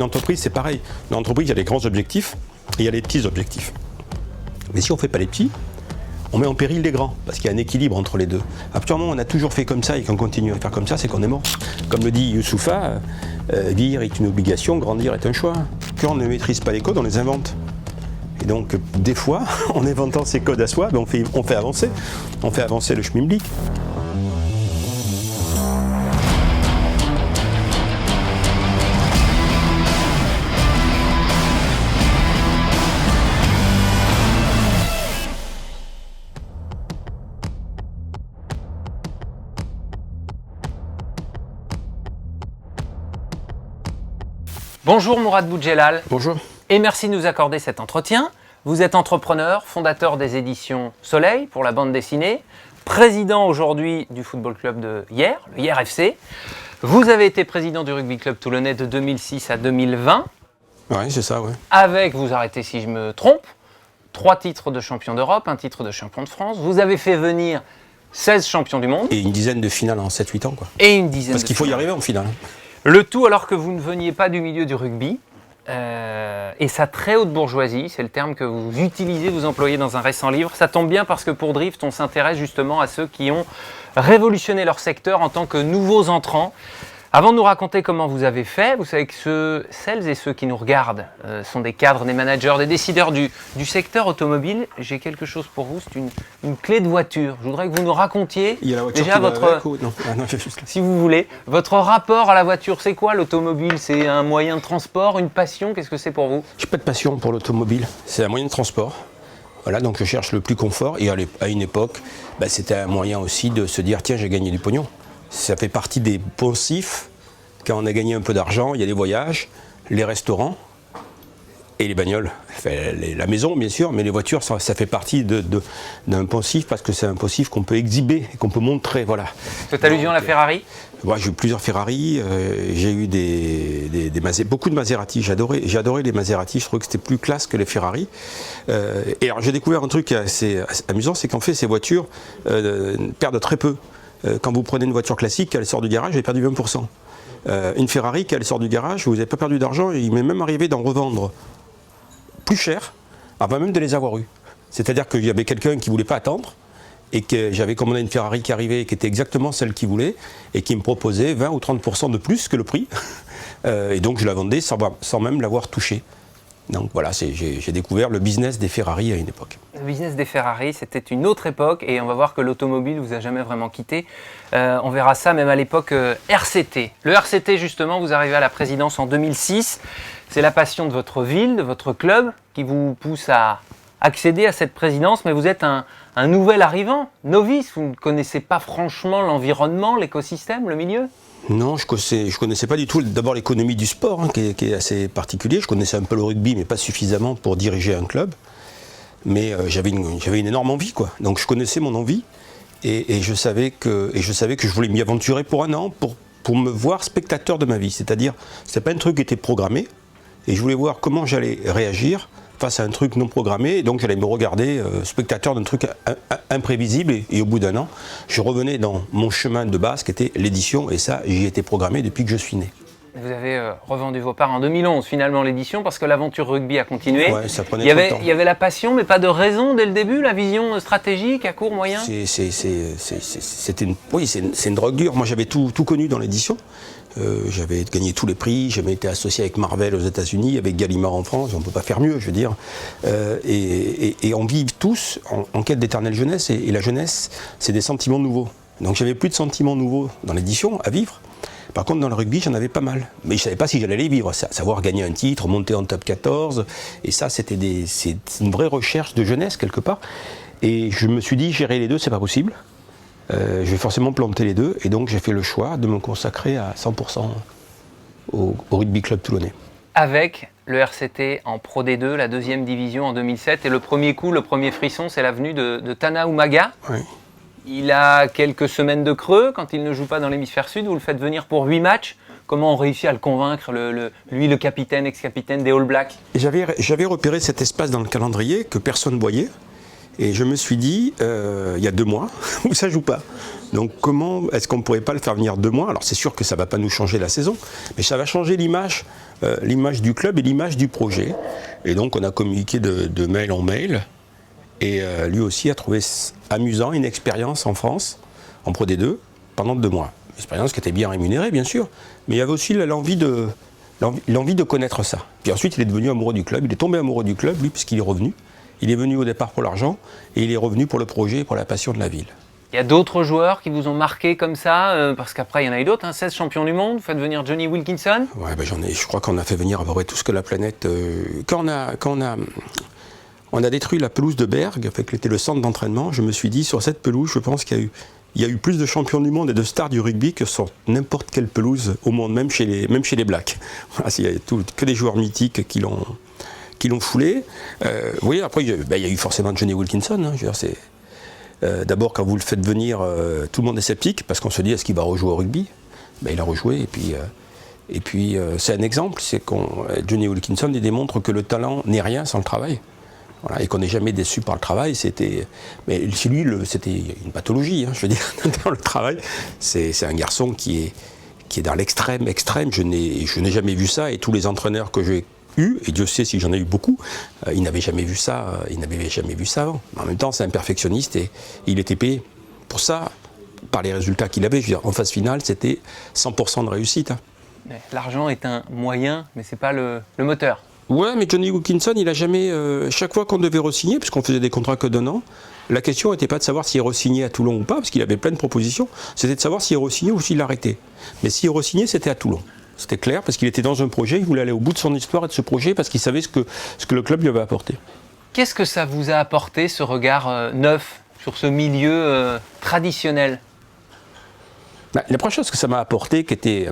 L'entreprise, c'est pareil. Dans l'entreprise, il y a les grands objectifs et il y a les petits objectifs. Mais si on ne fait pas les petits, on met en péril les grands, parce qu'il y a un équilibre entre les deux. Actuellement, on a toujours fait comme ça et qu'on continue à faire comme ça, c'est qu'on est mort. Comme le dit Youssoufa, vieillir est une obligation, grandir est un choix. Quand on ne maîtrise pas les codes, on les invente. Et donc, des fois, en inventant ces codes à soi, on fait avancer le schmilblick. Bonjour Mourad Boudjelal. Bonjour. Et merci de nous accorder cet entretien. Vous êtes entrepreneur, fondateur des éditions Soleil pour la bande dessinée, président aujourd'hui du football club de Hyères, le Hyères FC. Vous avez été président du rugby club toulonnais de 2006 à 2020. Oui, c'est ça, ouais. Avec, vous arrêtez si je me trompe, 3 titres de champion d'Europe, 1 titre de champion de France. Vous avez fait venir 16 champions du monde. Et une dizaine de finales en 7-8 ans, quoi. Et une dizaine Parce qu'il faut y arriver en finale. Le tout alors que vous ne veniez pas du milieu du rugby, et sa très haute bourgeoisie, c'est le terme que vous utilisez, vous employez dans un récent livre. Ça tombe bien parce que pour Drift, on s'intéresse justement à ceux qui ont révolutionné leur secteur en tant que nouveaux entrants. Avant de nous raconter comment vous avez fait, vous savez que celles et ceux qui nous regardent sont des cadres, des managers, des décideurs du secteur automobile. J'ai quelque chose pour vous, c'est une clé de voiture. Je voudrais que vous nous racontiez déjà votre, si vous voulez, votre rapport à la voiture. C'est quoi l'automobile? C'est un moyen de transport, une passion? Qu'est-ce que c'est pour vous? Je n'ai pas de passion pour l'automobile, c'est un moyen de transport. Voilà, donc je cherche le plus confort et à une époque, c'était un moyen aussi de se dire tiens, j'ai gagné du pognon. Ça fait partie des poncifs. Quand on a gagné un peu d'argent, il y a les voyages, les restaurants et les bagnoles. Enfin, la maison, bien sûr, mais les voitures, ça fait partie d'un poncif parce que c'est un poncif qu'on peut exhiber et qu'on peut montrer. Voilà. Cette allusion à la Ferrari? Ouais, j'ai eu plusieurs Ferrari, j'ai eu beaucoup de Maserati. J'ai adoré les Maserati, je trouvais que c'était plus classe que les Ferrari. Et alors j'ai découvert un truc assez amusant, c'est qu'en fait ces voitures perdent très peu. Quand vous prenez une voiture classique, elle sort du garage, elle a perdu 20%. Une Ferrari, quand elle sort du garage, vous n'avez pas perdu d'argent, et il m'est même arrivé d'en revendre plus cher, avant même de les avoir eues. C'est-à-dire qu'il y avait quelqu'un qui ne voulait pas attendre, et que j'avais commandé une Ferrari qui arrivait, qui était exactement celle qu'il voulait, et qui me proposait 20 ou 30% de plus que le prix. Et donc je la vendais sans même l'avoir touchée. Donc voilà, j'ai découvert le business des Ferrari à une époque. Le business des Ferrari, c'était une autre époque et on va voir que l'automobile vous a jamais vraiment quitté. On verra ça même à l'époque RCT. Le RCT, justement, vous arrivez à la présidence en 2006. C'est la passion de votre ville, de votre club, qui vous pousse à accéder à cette présidence. Mais vous êtes un nouvel arrivant, novice. Vous ne connaissez pas franchement l'environnement, l'écosystème, le milieu? Non, je connaissais pas du tout d'abord l'économie du sport, qui est assez particulier. Je connaissais un peu le rugby, mais pas suffisamment pour diriger un club. Mais j'avais une énorme envie, quoi. Donc je connaissais mon envie et je savais que je voulais m'y aventurer pour un an pour me voir spectateur de ma vie. C'est-à-dire, c'est pas un truc qui était programmé et je voulais voir comment j'allais réagir face à un truc non programmé, et donc j'allais me regarder spectateur d'un truc imprévisible, et au bout d'un an, je revenais dans mon chemin de base qui était l'édition, et ça, j'y étais programmé depuis que je suis né. Vous avez revendu vos parts en 2011, finalement, l'édition, parce que l'aventure rugby a continué. Ouais, ça prenait trop de temps. Il y avait la passion, mais pas de raison dès le début, la vision stratégique à court, moyen? C'est une drogue dure. Moi, j'avais tout connu dans l'édition. J'avais gagné tous les prix, j'avais été associé avec Marvel aux États-Unis, avec Gallimard en France, on ne peut pas faire mieux, je veux dire. Et on vit tous en quête d'éternelle jeunesse, et la jeunesse, c'est des sentiments nouveaux. Donc j'avais plus de sentiments nouveaux dans l'édition à vivre. Par contre, dans le rugby, j'en avais pas mal. Mais je ne savais pas si j'allais les vivre, savoir gagner un titre, monter en top 14. Et ça, c'est une vraie recherche de jeunesse, quelque part. Et je me suis dit, gérer les deux, c'est pas possible. Je vais forcément planter les deux, et donc j'ai fait le choix de me consacrer à 100% au rugby club toulonnais. Avec le RCT en Pro D2, la 2e division en 2007, et le premier coup, le premier frisson, c'est la venue de Tana Umaga. Oui. Il a quelques semaines de creux quand il ne joue pas dans l'hémisphère sud, vous le faites venir pour 8 matchs. Comment on réussit à le convaincre, lui le capitaine, ex-capitaine des All Blacks? J'avais repéré cet espace dans le calendrier que personne ne voyait. Et je me suis dit, il y a 2 mois, où ça ne joue pas. Donc comment est-ce qu'on ne pourrait pas le faire venir 2 mois? Alors c'est sûr que ça ne va pas nous changer la saison, mais ça va changer l'image l'image du club et l'image du projet. Et donc on a communiqué de mail en mail. Et lui aussi a trouvé amusant une expérience en France, en Pro D2, pendant 2 mois. Une expérience qui était bien rémunérée, bien sûr, mais il y avait aussi l'envie de connaître ça. Puis ensuite, il est devenu amoureux du club. Il est tombé amoureux du club, lui, puisqu'il est revenu. Il est venu au départ pour l'argent, et il est revenu pour le projet et pour la passion de la ville. Il y a d'autres joueurs qui vous ont marqué comme ça, parce qu'après il y en a eu d'autres, hein, 16 champions du monde, vous faites venir Johnny Wilkinson. Ouais, ben je crois qu'on a fait venir à peu près tout ce que la planète... Quand on a détruit la pelouse de Berg, qui était le centre d'entraînement, je me suis dit, sur cette pelouse, je pense qu'il y a eu plus de champions du monde et de stars du rugby que sur n'importe quelle pelouse au monde, même chez les Blacks. Voilà, il y a que des joueurs mythiques qui l'ont foulé. Oui, après, il y a eu forcément Johnny Wilkinson. Hein, je veux dire, d'abord, quand vous le faites venir, tout le monde est sceptique, parce qu'on se dit, est-ce qu'il va rejouer au rugby? Ben, il a rejoué, et puis c'est un exemple, c'est Johnny Wilkinson, il démontre que le talent n'est rien sans le travail. Voilà, et qu'on n'est jamais déçu par le travail. Mais chez lui, c'était une pathologie, hein, je veux dire, dans le travail. C'est un garçon qui est dans l'extrême. Je n'ai jamais vu ça, et tous les entraîneurs que j'ai eus, et Dieu sait si j'en ai eu beaucoup, ils n'avaient jamais vu ça. Ils n'avaient jamais vu ça avant. Mais en même temps, c'est un perfectionniste, et il était payé pour ça, par les résultats qu'il avait. Je veux dire, en phase finale, c'était 100% de réussite. Hein. L'argent est un moyen, mais c'est pas le moteur. Ouais, mais Johnny Wilkinson, il a jamais... chaque fois qu'on devait re-signer, puisqu'on faisait des contrats que d'1 an, la question n'était pas de savoir s'il re-signait à Toulon ou pas, parce qu'il avait plein de propositions, c'était de savoir s'il re-signait ou s'il arrêtait. Mais s'il re-signait, c'était à Toulon. C'était clair, parce qu'il était dans un projet, il voulait aller au bout de son histoire et de ce projet, parce qu'il savait ce que le club lui avait apporté. Qu'est-ce que ça vous a apporté, ce regard neuf, sur ce milieu traditionnel? La première chose que ça m'a apporté, qui était...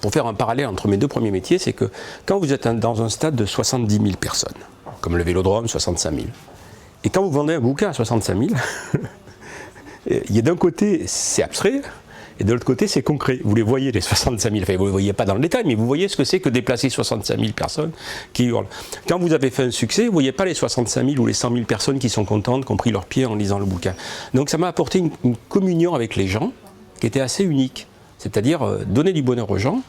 Pour faire un parallèle entre mes 2 premiers métiers, c'est que quand vous êtes dans un stade de 70 000 personnes, comme le Vélodrome, 65 000, et quand vous vendez un bouquin à 65 000, il y a d'un côté, c'est abstrait, et de l'autre côté, c'est concret. Vous les voyez, les 65 000, enfin, vous ne les voyez pas dans le détail, mais vous voyez ce que c'est que déplacer 65 000 personnes qui hurlent. Quand vous avez fait un succès, vous ne voyez pas les 65 000 ou les 100 000 personnes qui sont contentes, qui ont pris leurs pieds en lisant le bouquin. Donc ça m'a apporté une communion avec les gens qui était assez unique. C'est-à-dire donner du bonheur aux gens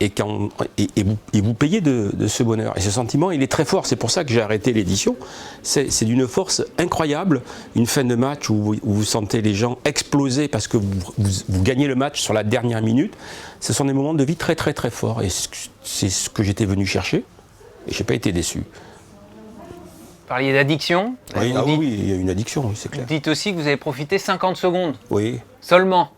et vous payer de ce bonheur. Et ce sentiment, il est très fort. C'est pour ça que j'ai arrêté l'édition. C'est d'une force incroyable. Une fin de match où vous sentez les gens exploser parce que vous gagnez le match sur la dernière minute. Ce sont des moments de vie très très très forts. Et c'est ce que j'étais venu chercher. Et je n'ai pas été déçu. Vous parliez d'addiction. Oui, oui, il y a une addiction, oui, c'est clair. Vous dites aussi que vous avez profité 50 secondes. Oui. Seulement.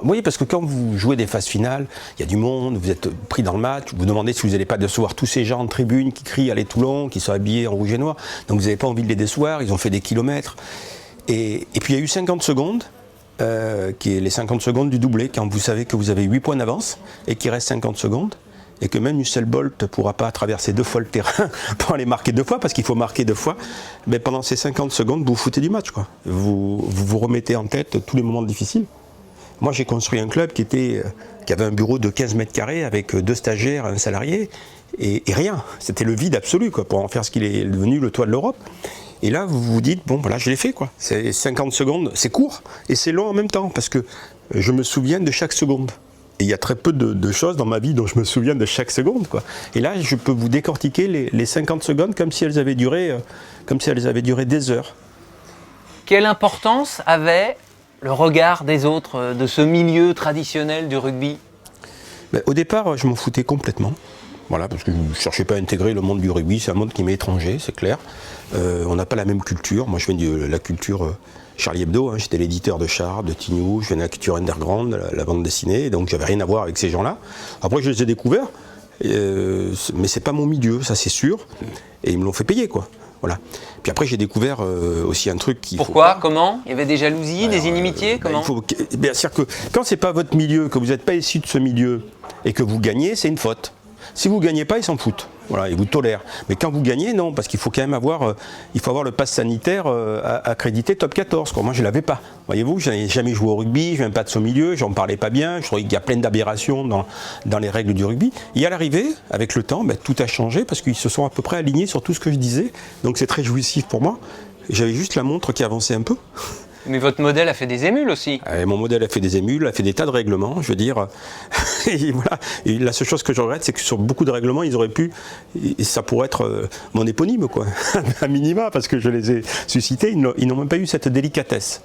Oui, parce que quand vous jouez des phases finales, il y a du monde, vous êtes pris dans le match, vous vous demandez si vous n'allez pas décevoir tous ces gens en tribune qui crient « Allez Toulon », qui sont habillés en rouge et noir, donc vous n'avez pas envie de les décevoir, ils ont fait des kilomètres. Et puis il y a eu 50 secondes, qui est les 50 secondes du doublé, quand vous savez que vous avez 8 points d'avance et qu'il reste 50 secondes, et que même Usain Bolt ne pourra pas traverser 2 fois le terrain pour aller marquer 2 fois, parce qu'il faut marquer 2 fois, mais pendant ces 50 secondes, vous vous foutez du match, quoi. Vous remettez en tête tous les moments difficiles. Moi, j'ai construit un club qui avait un bureau de 15 mètres carrés avec 2 stagiaires, un salarié, et rien. C'était le vide absolu, quoi, pour en faire ce qu'il est devenu le toit de l'Europe. Et là, vous vous dites, bon, voilà, je l'ai fait, quoi. C'est 50 secondes, c'est court, et c'est long en même temps, parce que je me souviens de chaque seconde. Et il y a très peu de choses dans ma vie dont je me souviens de chaque seconde, quoi. Et là, je peux vous décortiquer les 50 secondes comme si elles avaient duré des heures. Quelle importance avait le regard des autres de ce milieu traditionnel du rugby? Au départ, je m'en foutais complètement. Voilà, parce que je ne cherchais pas à intégrer le monde du rugby, c'est un monde qui m'est étranger, c'est clair. On n'a pas la même culture. Moi, je viens de la culture Charlie Hebdo, hein. J'étais l'éditeur de Char, de Tignou, je viens de la culture underground, la bande dessinée, donc j'avais rien à voir avec ces gens-là. Après, je les ai découverts, mais c'est pas mon milieu, ça c'est sûr. Et ils me l'ont fait payer, quoi. Voilà. Puis après, j'ai découvert aussi un truc qui... Pourquoi? Comment? Il y avait des jalousies, des inimitiés? Comment? C'est-à-dire que quand c'est pas votre milieu, que vous n'êtes pas issu de ce milieu, et que vous gagnez, c'est une faute. Si vous ne gagnez pas, ils s'en foutent. Voilà, ils vous tolèrent. Mais quand vous gagnez, non, parce qu'il faut quand même avoir, le pass sanitaire accrédité top 14. Quoi. Moi, je ne l'avais pas. Voyez-vous, je n'avais jamais joué au rugby, je ne viens pas de ce milieu, je n'en parlais pas bien, je trouvais qu'il y a plein d'aberrations dans les règles du rugby. Et à l'arrivée, avec le temps, tout a changé parce qu'ils se sont à peu près alignés sur tout ce que je disais. Donc c'est très jouissif pour moi. J'avais juste la montre qui avançait un peu. Mais votre modèle a fait des émules aussi. Mon modèle a fait des émules, a fait des tas de règlements, je veux dire. Et voilà. Et la seule chose que je regrette, c'est que sur beaucoup de règlements, ils auraient pu, et ça pourrait être mon éponyme, quoi, à minima, parce que je les ai suscités, ils n'ont même pas eu cette délicatesse.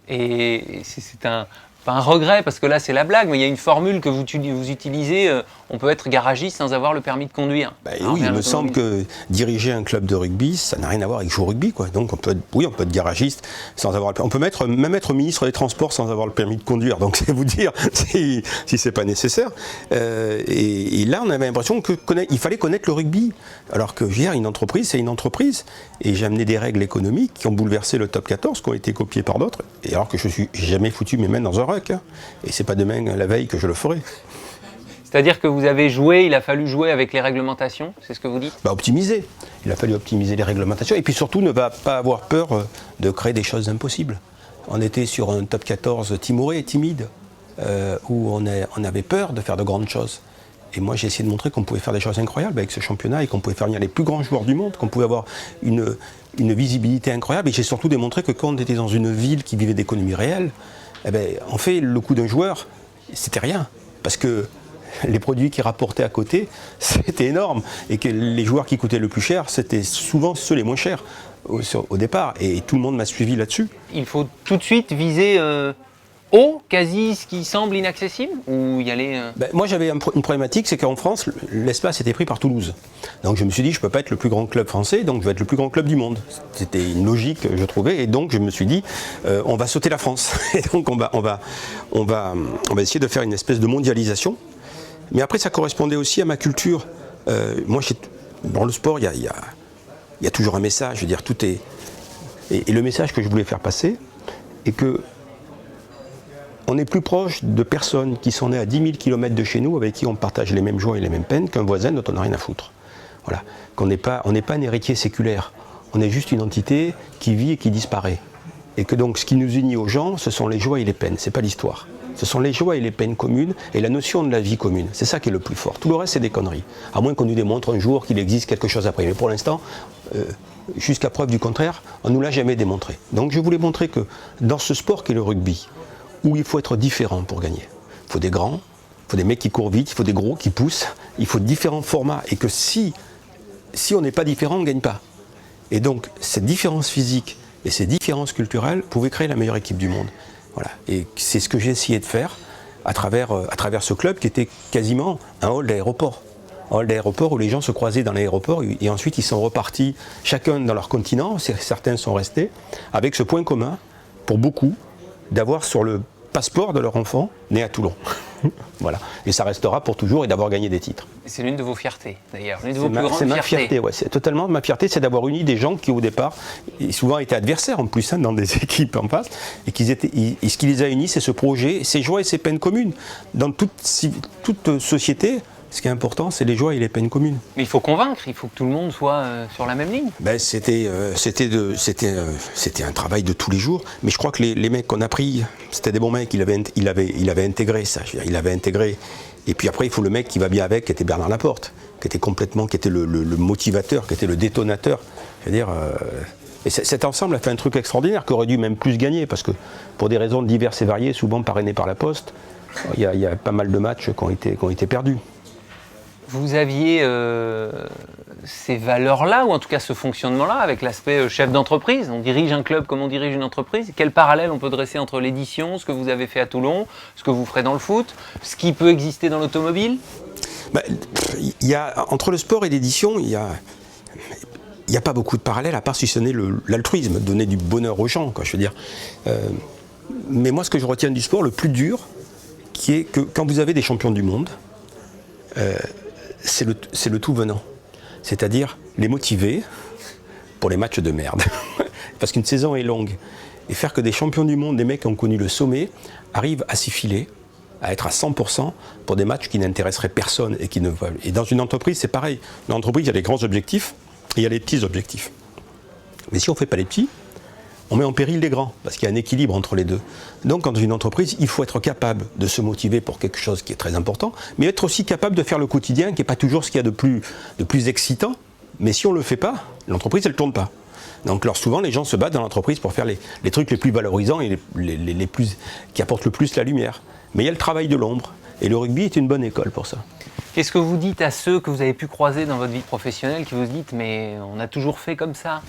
Et c'est pas un regret, parce que là c'est la blague, mais il y a une formule que vous utilisez, on peut être garagiste sans avoir le permis de conduire. Oui, il me semble que diriger un club de rugby, ça n'a rien à voir avec jouer au rugby, quoi. Donc on peut être garagiste sans avoir le permis. On peut même être ministre des Transports sans avoir le permis de conduire. Donc c'est vous dire si c'est pas nécessaire. Et là, on avait l'impression qu'il fallait connaître le rugby. Alors que hier, une entreprise, c'est une entreprise. Et j'ai amené des règles économiques qui ont bouleversé le top 14, qui ont été copiées par d'autres. Et alors que j'ai jamais foutu mes mains dans un ruck. Hein. Et c'est pas demain, la veille, que je le ferai. C'est-à-dire que vous avez joué, il a fallu jouer avec les réglementations, c'est ce que vous dites ? Optimiser. Il a fallu optimiser les réglementations. Et puis surtout, ne pas avoir peur de créer des choses impossibles. On était sur un top 14 timoré, timide, où on avait peur de faire de grandes choses. Et moi, j'ai essayé de montrer qu'on pouvait faire des choses incroyables avec ce championnat et qu'on pouvait faire venir les plus grands joueurs du monde, qu'on pouvait avoir une visibilité incroyable. Et j'ai surtout démontré que quand on était dans une ville qui vivait d'économie réelle, en fait, le coût d'un joueur, c'était rien. Parce que les produits qui rapportaient à côté, c'était énorme. Et que les joueurs qui coûtaient le plus cher, c'était souvent ceux les moins chers au départ. Et tout le monde m'a suivi là-dessus. Il faut tout de suite viser haut, quasi ce qui semble inaccessible, ou y aller Moi, j'avais une problématique, c'est qu'en France, l'espace était pris par Toulouse. Donc je me suis dit, je ne peux pas être le plus grand club français, donc je vais être le plus grand club du monde. C'était une logique, je trouvais, et donc je me suis dit, on va sauter la France. Et donc on va essayer de faire une espèce de mondialisation. Mais après, ça correspondait aussi à ma culture. Moi, dans le sport, il y a toujours un message. Je veux dire, tout est... Et le message que je voulais faire passer est que on est plus proche de personnes qui sont nées à 10 000 km de chez nous, avec qui on partage les mêmes joies et les mêmes peines, qu'un voisin dont on n'a rien à foutre. Voilà. On n'est pas un héritier séculaire. On est juste une entité qui vit et qui disparaît. Et que donc, ce qui nous unit aux gens, ce sont les joies et les peines. C'est pas l'histoire. Ce sont les joies et les peines communes et la notion de la vie commune. C'est ça qui est le plus fort. Tout le reste, c'est des conneries. À moins qu'on nous démontre un jour qu'il existe quelque chose après. Mais pour l'instant, jusqu'à preuve du contraire, on ne nous l'a jamais démontré. Donc je voulais montrer que dans ce sport qu'est le rugby, où il faut être différent pour gagner. Il faut des grands, il faut des mecs qui courent vite, il faut des gros qui poussent, il faut différents formats. Et que si on n'est pas différent, on ne gagne pas. Et donc, cette différence physique et ces différences culturelles pouvaient créer la meilleure équipe du monde. Voilà. Et c'est ce que j'ai essayé de faire à travers ce club qui était quasiment un hall d'aéroport. Un hall d'aéroport où les gens se croisaient dans l'aéroport et ensuite ils sont repartis chacun dans leur continent, certains sont restés, avec ce point commun, pour beaucoup, d'avoir sur le passeport de leur enfant né à Toulon. Voilà. Et ça restera pour toujours et d'avoir gagné des titres. C'est l'une de vos fiertés, d'ailleurs. L'une de vos plus grandes fiertés. C'est ma fierté, ouais. C'est totalement ma fierté, c'est d'avoir uni des gens qui, au départ, et souvent étaient adversaires en plus, dans des équipes en face, et ce qui les a unis, c'est ce projet, ces joies et ces peines communes. Dans toute société, ce qui est important, c'est les joies et les peines communes. Mais il faut convaincre, il faut que tout le monde soit sur la même ligne. C'était un travail de tous les jours, mais je crois que les mecs qu'on a pris, c'était des bons mecs, il avait intégré ça, il avait intégré. Et puis après, il faut le mec qui va bien avec, qui était Bernard Laporte, qui était le motivateur, qui était le détonateur. Je veux dire, et cet ensemble a fait un truc extraordinaire, qui aurait dû même plus gagner, parce que pour des raisons diverses et variées, souvent parrainées par la Poste, il y a pas mal de matchs qui ont été perdus. Vous aviez ces valeurs-là, ou en tout cas ce fonctionnement-là, avec l'aspect chef d'entreprise. On dirige un club comme on dirige une entreprise. Quel parallèle on peut dresser entre l'édition, ce que vous avez fait à Toulon, ce que vous ferez dans le foot, ce qui peut exister dans l'automobile ? Entre le sport et l'édition, il n'y a pas beaucoup de parallèles, à part si ce n'est l'altruisme, donner du bonheur aux gens, quoi, je veux dire. Mais moi, ce que je retiens du sport, le plus dur, qui est que quand vous avez des champions du monde, c'est le tout venant. C'est-à-dire les motiver pour les matchs de merde. Parce qu'une saison est longue. Et faire que des champions du monde, des mecs qui ont connu le sommet, arrivent à s'y filer, à être à 100% pour des matchs qui n'intéresseraient personne et qui ne veulent. Et dans une entreprise, c'est pareil. Dans l'entreprise, il y a les grands objectifs et il y a les petits objectifs. Mais si on ne fait pas les petits, on met en péril les grands, parce qu'il y a un équilibre entre les deux. Donc, dans une entreprise, il faut être capable de se motiver pour quelque chose qui est très important, mais être aussi capable de faire le quotidien, qui n'est pas toujours ce qu'il y a de plus excitant. Mais si on ne le fait pas, l'entreprise, elle ne tourne pas. Donc alors souvent les gens se battent dans l'entreprise pour faire les trucs les plus valorisants et qui apportent le plus la lumière. Mais il y a le travail de l'ombre. Et le rugby est une bonne école pour ça. Qu'est-ce que vous dites à ceux que vous avez pu croiser dans votre vie professionnelle qui vous dites mais on a toujours fait comme ça,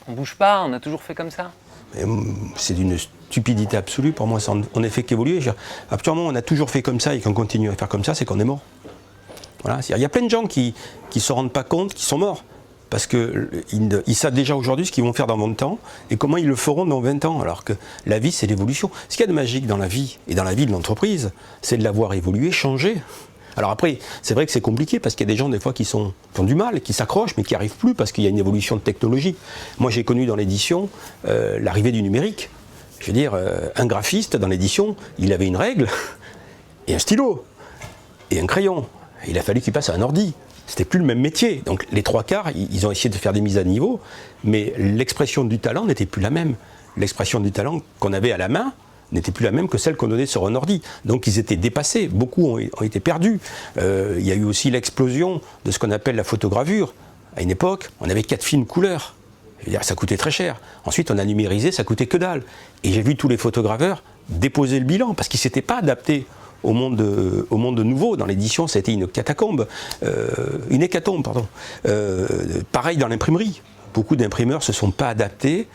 on bouge pas, on a toujours fait comme ça? C'est d'une stupidité absolue pour moi, on n'est fait qu'évoluer. Actuellement on a toujours fait comme ça et qu'on continue à faire comme ça, c'est qu'on est mort. Voilà. Il y a plein de gens qui ne se rendent pas compte qu'ils sont morts. Parce qu'ils savent déjà aujourd'hui ce qu'ils vont faire dans 20 ans et comment ils le feront dans 20 ans. Alors que la vie, c'est l'évolution. Ce qu'il y a de magique dans la vie et dans la vie de l'entreprise, c'est de la voir évoluer, changer. Alors après, c'est vrai que c'est compliqué parce qu'il y a des gens des fois qui ont du mal, qui s'accrochent mais qui n'y arrivent plus parce qu'il y a une évolution de technologie. Moi, j'ai connu dans l'édition l'arrivée du numérique. Je veux dire, un graphiste dans l'édition, il avait une règle et un stylo et un crayon. Il a fallu qu'il passe à un ordi. C'était plus le même métier. Donc les trois quarts, ils ont essayé de faire des mises à niveau, mais l'expression du talent n'était plus la même. L'expression du talent qu'on avait à la main n'était plus la même que celle qu'on donnait sur un ordi. Donc ils étaient dépassés, beaucoup ont été perdus. Il y a eu aussi l'explosion de ce qu'on appelle la photogravure. À une époque, on avait 4 films couleurs. Je veux dire, ça coûtait très cher. Ensuite, on a numérisé, ça coûtait que dalle. Et j'ai vu tous les photograveurs déposer le bilan parce qu'ils ne s'étaient pas adaptés au monde nouveau. Dans l'édition, c'était une hécatombe, pardon. Pareil dans l'imprimerie. Beaucoup d'imprimeurs ne se sont pas adaptés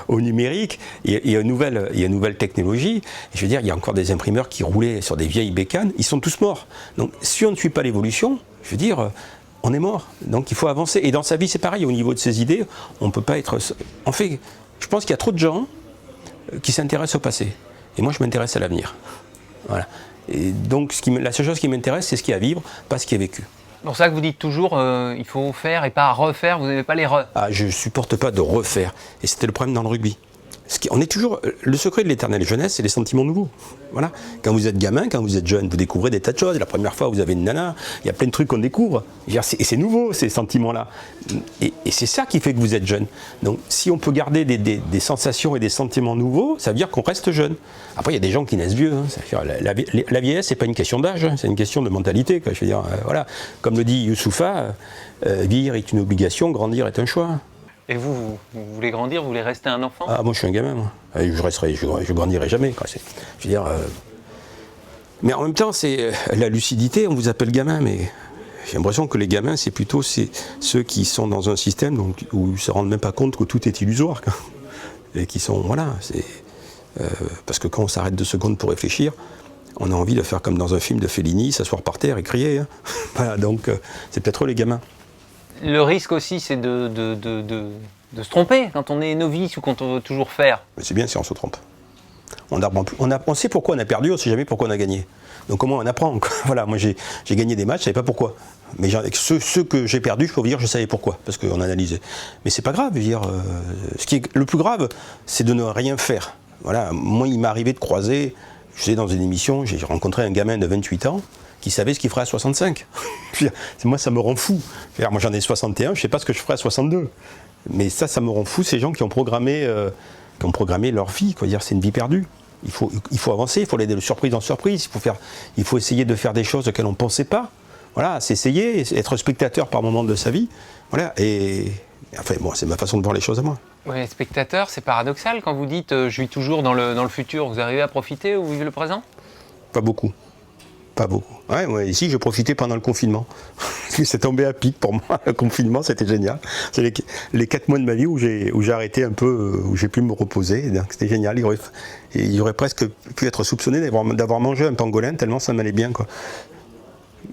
au numérique et aux nouvelles technologies. Et je veux dire, il y a encore des imprimeurs qui roulaient sur des vieilles bécanes, ils sont tous morts. Donc, si on ne suit pas l'évolution, je veux dire, on est mort. Donc, il faut avancer. Et dans sa vie, c'est pareil. Au niveau de ses idées, on ne peut pas être... En fait, je pense qu'il y a trop de gens qui s'intéressent au passé. Et moi, je m'intéresse à l'avenir. Voilà. Et donc, la seule chose qui m'intéresse, c'est ce qu'il y a à vivre, pas ce qui est vécu. C'est pour ça que vous dites toujours, il faut faire et pas refaire, vous n'aimez pas les re. Ah, je ne supporte pas de refaire. Et c'était le problème dans le rugby. On est toujours, le secret de l'éternelle jeunesse, c'est les sentiments nouveaux. Voilà. Quand vous êtes gamin, quand vous êtes jeune, vous découvrez des tas de choses. La première fois, vous avez une nana, il y a plein de trucs qu'on découvre. Et c'est nouveau, ces sentiments-là. Et c'est ça qui fait que vous êtes jeune. Donc, si on peut garder des sensations et des sentiments nouveaux, ça veut dire qu'on reste jeune. Après, il y a des gens qui naissent vieux. Hein. La vieillesse, c'est pas une question d'âge, hein. C'est une question de mentalité. Quoi. Je veux dire, voilà. Comme le dit Youssoufa, vieillir est une obligation, grandir est un choix. Et vous voulez grandir, vous voulez rester un enfant? Ah, moi je suis un gamin, moi. Je grandirai jamais. Quoi. Je veux dire, mais en même temps, c'est la lucidité, on vous appelle gamin, mais j'ai l'impression que les gamins, c'est plutôt ceux qui sont dans un système où ils ne se rendent même pas compte que tout est illusoire. Quoi. Et qui sont, voilà, parce que quand on s'arrête 2 secondes pour réfléchir, on a envie de faire comme dans un film de Fellini, s'asseoir par terre et crier. Hein. Voilà, donc c'est peut-être eux les gamins. Le risque aussi, c'est de se tromper quand on est novice ou quand on veut toujours faire. Mais c'est bien si on se trompe. On sait pourquoi on a perdu, on ne sait jamais pourquoi on a gagné. Donc comment on apprend quoi. Voilà, moi j'ai gagné des matchs, je ne savais pas pourquoi. Mais ceux que j'ai perdus, je peux vous dire, je savais pourquoi, parce qu'on analysait. Mais c'est pas grave, je veux dire, ce qui est le plus grave, c'est de ne rien faire. Voilà, moi il m'est arrivé de croiser, je sais dans une émission, j'ai rencontré un gamin de 28 ans, qui savait ce qu'il ferait à 65. Moi, ça me rend fou. Moi, j'en ai 61, je ne sais pas ce que je ferai à 62. Mais ça me rend fou, ces gens qui ont programmé leur vie. C'est une vie perdue. Il faut avancer, il faut aller de surprise en surprise. Il faut essayer de faire des choses auxquelles on ne pensait pas. Voilà, s'essayer, être spectateur par moment de sa vie. Voilà, et enfin, bon, c'est ma façon de voir les choses à moi. Oui, spectateur, c'est paradoxal quand vous dites je vis toujours dans le futur. Vous arrivez à profiter ou vivre le présent? Pas beaucoup. Pas beaucoup. Ouais, moi, ici, je profitais pendant le confinement. C'est tombé à pic pour moi. Le confinement, c'était génial. C'est les 4 mois de ma vie où j'ai arrêté un peu, où j'ai pu me reposer. C'était génial. Il aurait presque pu être soupçonné d'avoir mangé un pangolin tellement ça m'allait bien. Quoi.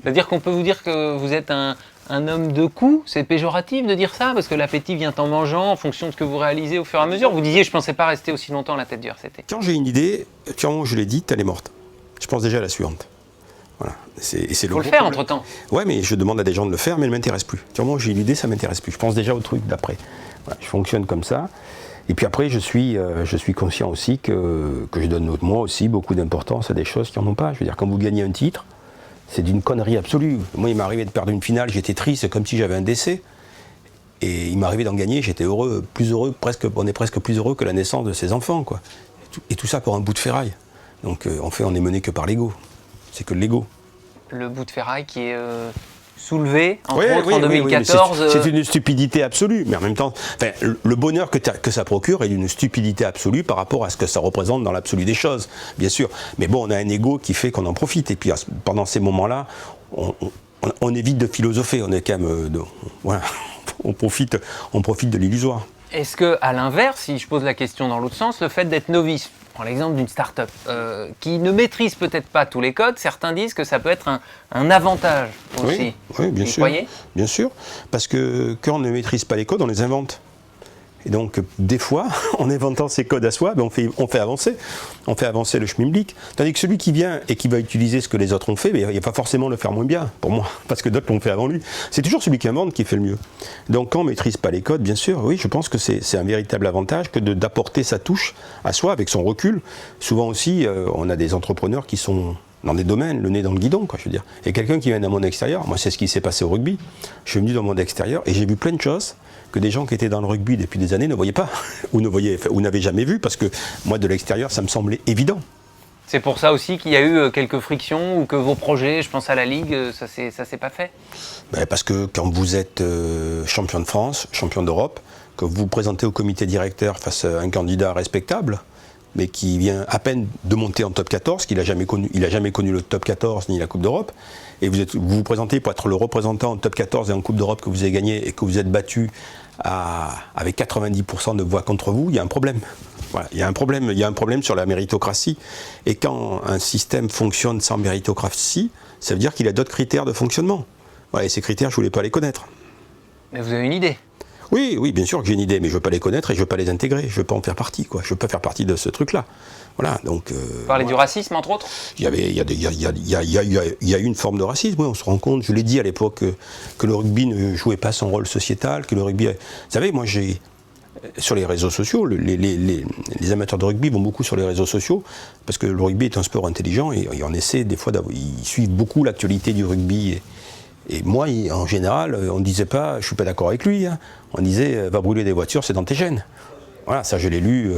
C'est-à-dire qu'on peut vous dire que vous êtes un homme de coups? C'est péjoratif de dire ça? Parce que l'appétit vient en mangeant en fonction de ce que vous réalisez au fur et à mesure. Vous disiez, je ne pensais pas rester aussi longtemps à la tête du RCT. Quand j'ai une idée, quand je l'ai dite, elle est morte. Je pense déjà à la suivante. Voilà. Il faut le faire entre-temps. Ouais, mais je demande à des gens de le faire, mais elle ne m'intéresse plus. Au moment où j'ai une idée, ça ne m'intéresse plus. Je pense déjà au truc d'après. Voilà, je fonctionne comme ça. Et puis après, je suis conscient aussi que je donne moi aussi beaucoup d'importance à des choses qui n'en ont pas. Je veux dire, quand vous gagnez un titre, c'est d'une connerie absolue. Moi, il m'est arrivé de perdre une finale, j'étais triste, comme si j'avais un décès. Et il m'est arrivé d'en gagner, j'étais heureux, plus heureux, on est presque plus heureux que la naissance de ses enfants, quoi. Et tout ça pour un bout de ferraille. Donc, en fait, on n'est mené que par l'ego. C'est que l'ego. Le bout de ferraille qui est soulevé, entre Oui, autres oui, en oui, oui, 2014. mais c'est une stupidité absolue, mais en même temps, enfin, le bonheur que ça procure est d'une stupidité absolue par rapport à ce que ça représente dans l'absolu des choses, bien sûr. Mais bon, on a un ego qui fait qu'on en profite, et puis pendant ces moments-là, on évite de philosopher, on est quand même, voilà, on profite de l'illusoire. Est-ce que, à l'inverse, si je pose la question dans l'autre sens, le fait d'être novice, prends l'exemple d'une start-up qui ne maîtrise peut-être pas tous les codes, certains disent que ça peut être un avantage aussi. Oui, bien Vous sûr. croyez ? Bien sûr, parce que quand on ne maîtrise pas les codes, on les invente. Et donc, des fois, en inventant ces codes à soi, ben on fait avancer le schmilblick. Tandis que celui qui vient et qui va utiliser ce que les autres ont fait, ben, il ne va pas forcément le faire moins bien, pour moi, parce que d'autres l'ont fait avant lui. C'est toujours celui qui invente qui fait le mieux. Donc, quand on ne maîtrise pas les codes, bien sûr, oui, je pense que c'est un véritable avantage que d'apporter sa touche à soi avec son recul. Souvent aussi, on a des entrepreneurs qui sont dans des domaines, le nez dans le guidon, quoi, je veux dire. Et quelqu'un qui vient d'un monde extérieur, moi, c'est ce qui s'est passé au rugby. Je suis venu dans le monde extérieur et j'ai vu plein de choses que des gens qui étaient dans le rugby depuis des années ne voyaient pas, ou n'avaient jamais vu, parce que moi, de l'extérieur, ça me semblait évident. C'est pour ça aussi qu'il y a eu quelques frictions, ou que vos projets, je pense à la Ligue, ça s'est pas fait ? Ben, parce que quand vous êtes champion de France, champion d'Europe, que vous vous présentez au comité directeur face à un candidat respectable, mais qui vient à peine de monter en top 14, qu'il n'a jamais connu, il n'a jamais connu le top 14 ni la Coupe d'Europe, et vous vous présentez pour être le représentant en top 14 et en Coupe d'Europe que vous avez gagné et que vous êtes battu avec 90% de voix contre vous, il y a un problème. Voilà, il y a un problème sur la méritocratie. Et quand un système fonctionne sans méritocratie, ça veut dire qu'il a d'autres critères de fonctionnement. Voilà, et ces critères, je ne voulais pas les connaître. Mais vous avez une idée ? Oui, bien sûr que j'ai une idée, mais je ne veux pas les connaître et je ne veux pas les intégrer. Je ne veux pas en faire partie, quoi. Je ne veux pas faire partie de ce truc-là. Voilà, donc. Vous parlez du racisme, entre autres ? Il y a eu une forme de racisme, oui, on se rend compte. Je l'ai dit à l'époque que le rugby ne jouait pas son rôle sociétal, que le rugby. Vous savez, moi, sur les réseaux sociaux, les amateurs de rugby vont beaucoup sur les réseaux sociaux parce que le rugby est un sport intelligent et on essaie des fois ils suivent beaucoup l'actualité du rugby. Et moi, en général, on ne disait pas, je ne suis pas d'accord avec lui, hein. On disait, va brûler des voitures, c'est dans tes gènes. Voilà, ça je l'ai lu,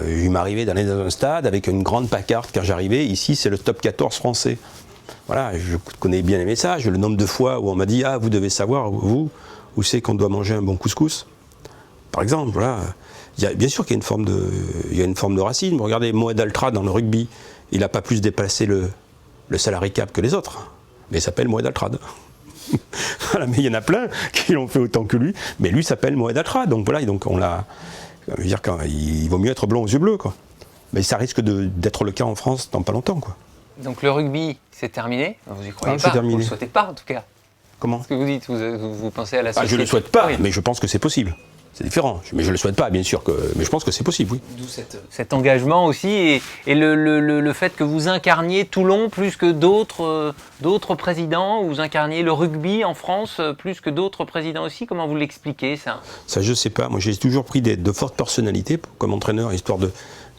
il m'arrivait d'aller dans un stade avec une grande pancarte quand j'arrivais, ici c'est le top 14 français. Voilà, je connais bien les messages, le nombre de fois où on m'a dit, ah vous devez savoir, vous, où c'est qu'on doit manger un bon couscous. Par exemple, voilà. Bien sûr qu'il y a une forme de racisme. Regardez Moed Altrad dans le rugby, il n'a pas plus dépassé le salary cap que les autres, mais il s'appelle Moed Altrad. Voilà, mais il y en a plein qui l'ont fait autant que lui, mais lui s'appelle Moed Altrad, donc voilà, donc on l'a. Je veux dire, il vaut mieux être blanc aux yeux bleus, quoi. Mais ça risque d'être le cas en France dans pas longtemps, quoi. Donc le rugby, c'est terminé ? Vous y croyez pas ? C'est terminé. Vous ne le souhaitez pas, en tout cas. Comment ? Ce que vous dites, vous pensez à la société. Je ne le souhaite pas, oui. mais je pense que c'est possible. C'est différent. Mais je ne le souhaite pas, bien sûr, mais je pense que c'est possible, oui. D'où cet engagement aussi et le fait que vous incarniez Toulon plus que d'autres présidents, ou vous incarniez le rugby en France plus que d'autres présidents aussi. Comment vous l'expliquez, ça ? Ça, je ne sais pas. Moi, j'ai toujours pris de fortes personnalités comme entraîneur, histoire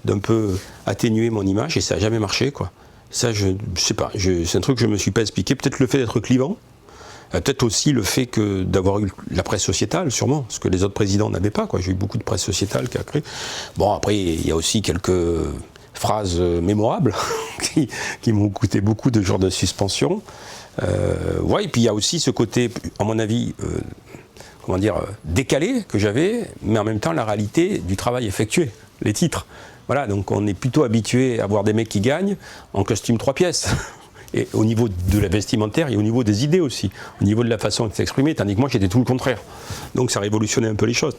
d'un peu atténuer mon image, et ça n'a jamais marché, quoi. Ça, je ne sais pas. C'est un truc que je ne me suis pas expliqué. Peut-être le fait d'être clivant. Peut-être aussi le fait d'avoir eu la presse sociétale, sûrement, ce que les autres présidents n'avaient pas, quoi. J'ai eu beaucoup de presse sociétale qui a créé. Bon, après, il y a aussi quelques phrases mémorables qui m'ont coûté beaucoup de jours de suspension. Ouais, et puis il y a aussi ce côté, à mon avis, décalé que j'avais, mais en même temps la réalité du travail effectué, les titres. Voilà, donc on est plutôt habitué à voir des mecs qui gagnent en costume 3 pièces. Et au niveau de la vestimentaire et au niveau des idées aussi, au niveau de la façon de s'exprimer, tandis que moi j'étais tout le contraire. Donc ça révolutionnait un peu les choses.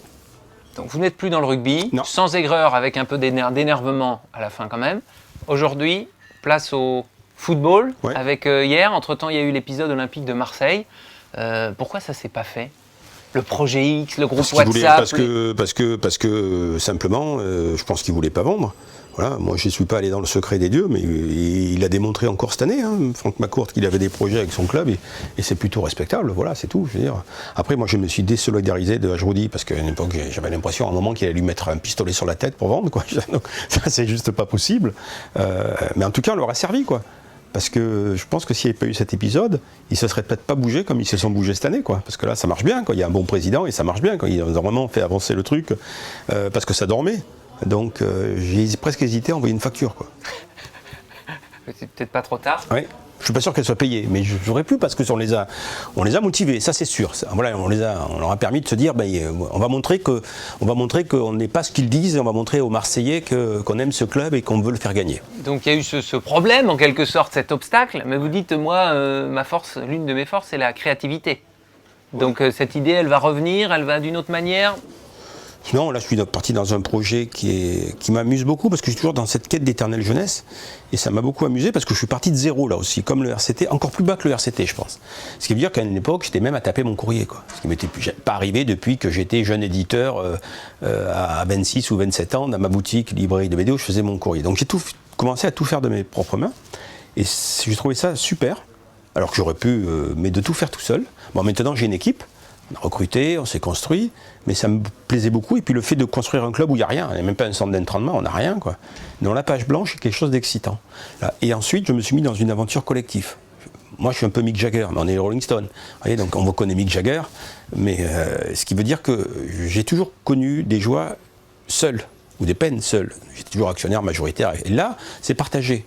Donc vous n'êtes plus dans le rugby, non. Sans aigreur, avec un peu d'énervement à la fin quand même. Aujourd'hui, place au football, ouais. Avec hier, entre-temps il y a eu l'épisode olympique de Marseille. Pourquoi ça ne s'est pas fait ? Le projet X, le groupe WhatsApp. Parce que simplement, je pense qu'ils ne voulaient pas vendre. Voilà, moi je ne suis pas allé dans le secret des dieux, mais il a démontré encore cette année, hein, Franck McCourt, qu'il avait des projets avec son club, et c'est plutôt respectable, voilà, c'est tout. Je veux dire. Après, moi je me suis désolidarisé de Ajroudi, parce qu'à une époque j'avais l'impression à un moment qu'il allait lui mettre un pistolet sur la tête pour vendre, quoi. Donc ça c'est juste pas possible. Mais en tout cas, on leur a servi, quoi. Parce que je pense que s'il n'y avait pas eu cet épisode, ils ne se seraient peut-être pas bougés comme ils se sont bougés cette année, quoi. Parce que là, ça marche bien, quoi. Il y a un bon président et ça marche bien, quoi. Ils ont vraiment fait avancer le truc parce que ça dormait. Donc j'ai presque hésité à envoyer une facture, quoi. C'est peut-être pas trop tard. Oui. Je suis pas sûr qu'elles soient payées, mais j'aurais pu parce qu'on les a motivés, ça c'est sûr. Voilà, on leur a permis de se dire, on va montrer qu'on n'est pas ce qu'ils disent, et on va montrer aux Marseillais qu'on aime ce club et qu'on veut le faire gagner. Donc il y a eu ce problème, en quelque sorte, cet obstacle, mais vous dites, moi, l'une de mes forces, c'est la créativité. Donc cette idée, elle va revenir, elle va d'une autre manière. Non, là je suis parti dans un projet qui m'amuse beaucoup parce que je suis toujours dans cette quête d'éternelle jeunesse et ça m'a beaucoup amusé parce que je suis parti de zéro là aussi, comme le RCT, encore plus bas que le RCT je pense. Ce qui veut dire qu'à une époque j'étais même à taper mon courrier, quoi. Ce qui m'était pas arrivé depuis que j'étais jeune éditeur à 26 ou 27 ans dans ma boutique librairie de BD où je faisais mon courrier. Donc j'ai commencé à tout faire de mes propres mains et j'ai trouvé ça super, alors que j'aurais pu, mais de tout faire tout seul. Bon, maintenant j'ai une équipe. On a recruté, on s'est construit, mais ça me plaisait beaucoup. Et puis le fait de construire un club où il n'y a rien, il n'y a même pas un centre d'entraînement, on n'a rien, quoi. Dans la page blanche, c'est quelque chose d'excitant. Et ensuite, je me suis mis dans une aventure collective. Moi, je suis un peu Mick Jagger, mais on est les Rolling Stones. Vous voyez, donc on reconnaît Mick Jagger, mais ce qui veut dire que j'ai toujours connu des joies seules, ou des peines seules. J'étais toujours actionnaire majoritaire. Et là, c'est partagé.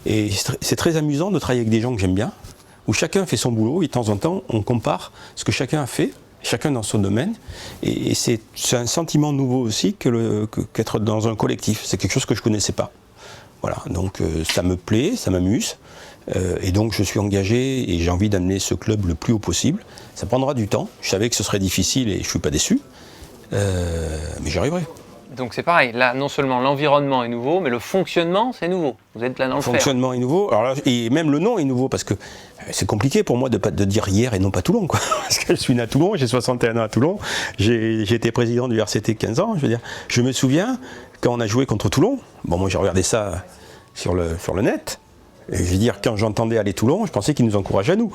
Et c'est très amusant de travailler avec des gens que j'aime bien, où chacun fait son boulot et de temps en temps, on compare ce que chacun a fait, chacun dans son domaine, et c'est un sentiment nouveau aussi qu'être dans un collectif. C'est quelque chose que je ne connaissais pas. Voilà, donc ça me plaît, ça m'amuse, et donc je suis engagé et j'ai envie d'amener ce club le plus haut possible. Ça prendra du temps, je savais que ce serait difficile et je ne suis pas déçu, mais j'y arriverai. Donc c'est pareil, là non seulement l'environnement est nouveau, mais le fonctionnement c'est nouveau. Vous êtes là dans le fer. Le fonctionnement est nouveau, alors là, et même le nom est nouveau, parce que c'est compliqué pour moi de dire hier et non pas Toulon, quoi. Parce que je suis né à Toulon, j'ai 61 ans à Toulon, j'ai été président du RCT 15 ans, je veux dire. Je me souviens, quand on a joué contre Toulon, bon moi j'ai regardé ça sur le net, et je veux dire, quand j'entendais aller Toulon, je pensais qu'ils nous encourageaient à nous.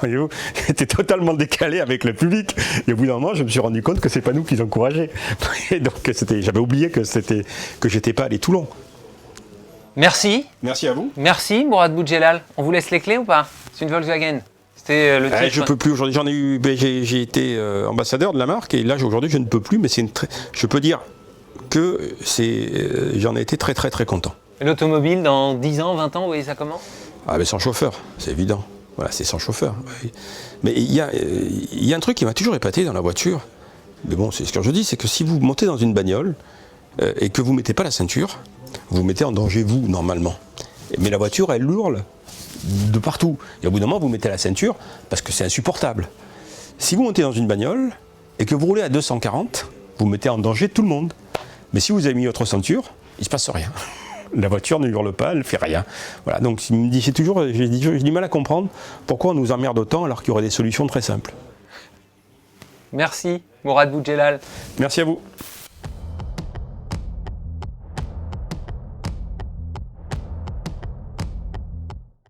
J'étais totalement décalé avec le public. Et au bout d'un moment, je me suis rendu compte que c'est pas nous qui les encourageaient. Et donc j'avais oublié que j'étais pas allé Toulon. Merci. Merci à vous. Merci Mourad Boudjelal. On vous laisse les clés ou pas? C'est une Volkswagen. C'était le titre. Je peux plus aujourd'hui. J'ai été ambassadeur de la marque et là aujourd'hui je ne peux plus. Mais je peux dire que j'en ai été très très très content. L'automobile dans 10 ans, 20 ans, vous voyez ça comment? Ah ben sans chauffeur, c'est évident. Voilà, c'est sans chauffeur. Oui. Mais il y a un truc qui m'a toujours épaté dans la voiture. Mais bon, c'est ce que je dis, c'est que si vous montez dans une bagnole et que vous ne mettez pas la ceinture, vous vous mettez en danger vous, normalement. Mais la voiture, elle hurle de partout. Et au bout d'un moment, vous mettez la ceinture parce que c'est insupportable. Si vous montez dans une bagnole et que vous roulez à 240, vous mettez en danger tout le monde. Mais si vous avez mis votre ceinture, il ne se passe rien. La voiture ne hurle pas, elle ne fait rien. Voilà, donc j'ai du mal à comprendre pourquoi on nous emmerde autant alors qu'il y aurait des solutions très simples. Merci Mourad Boudjelal. Merci à vous.